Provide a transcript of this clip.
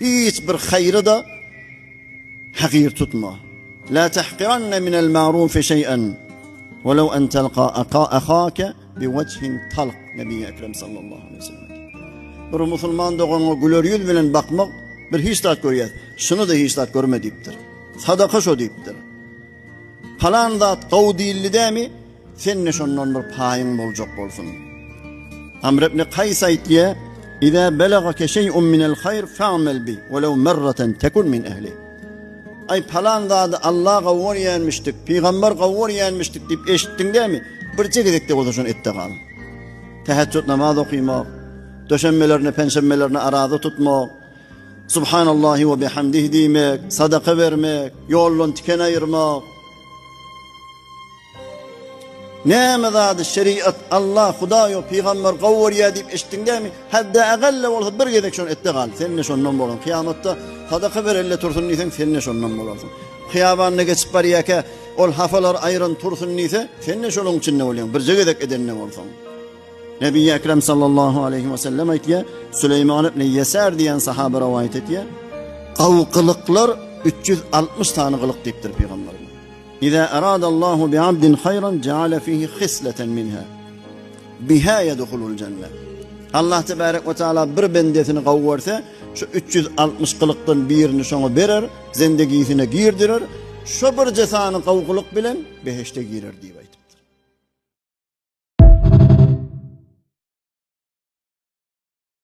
hiç bir hayrı da hakir tutma. La tahqiranna minel ma'rufi şey'en velev en telqa akhaka biwajhin talq. Nebi Ekrem sallallahu aleyhi ve sellem. Bir musulman doğana güler yüz bilen bakmak bir hiç tat görüyor. Şunu da hiç tat görme deyiptir. Sadaka şu deyiptir. Falan zat qav dilli demi sen ne şondan bir payın bolacak bolsun. Amr ibn Qays aytdiye: "İza belagaka şey'un minel hayr fa'mal bi velev merraten tekun min ehli." Ay falan zat Allah qavur yenmiştik, peygamber qavur yenmiştik deyip eşittin değil mi? Bir çekedekte olsa şunu ette qal. Teheccüd namaz okuymak, döşenmelerini, penşenmelerini arada tutmak, Subhanallahi ve bihamdihi demek, sadaka vermek, yolun tiken ayırmak. Neme zadı şeriat Allah, Hudayo, peygamber qavur ya deyip eşittin değil mi? Hadda agalle olsa bir gedek şunu ette qal. Sen ne şondan bolan. Kıyamatta sadaka ver elle tursun neysen sen ne şondan bolarsın. Kıyabanına geçip bariyake ol hafalar ayırın tursun neyse sen ne şolun içinde oluyorsun. Bir gedek edenne olsan. Nebi Ekrem sallallahu aleyhi ve sellem aytiye Süleyman ibn Yeser diyen sahabe rivayet etiye qav qılıqlar 360 tane qılık deyiptir peygamberimiz. İza aradallahu bi abdin hayran ceale fihi khisleten minha biha yedhulul cennet. Allah tebarek ve teala bir bendesini qavvarsa şu 360 qılıqdan birini şoňa berer, zendegisine girdirir. Şu bir cesany qaw qılık bilen beheşte girer diýip.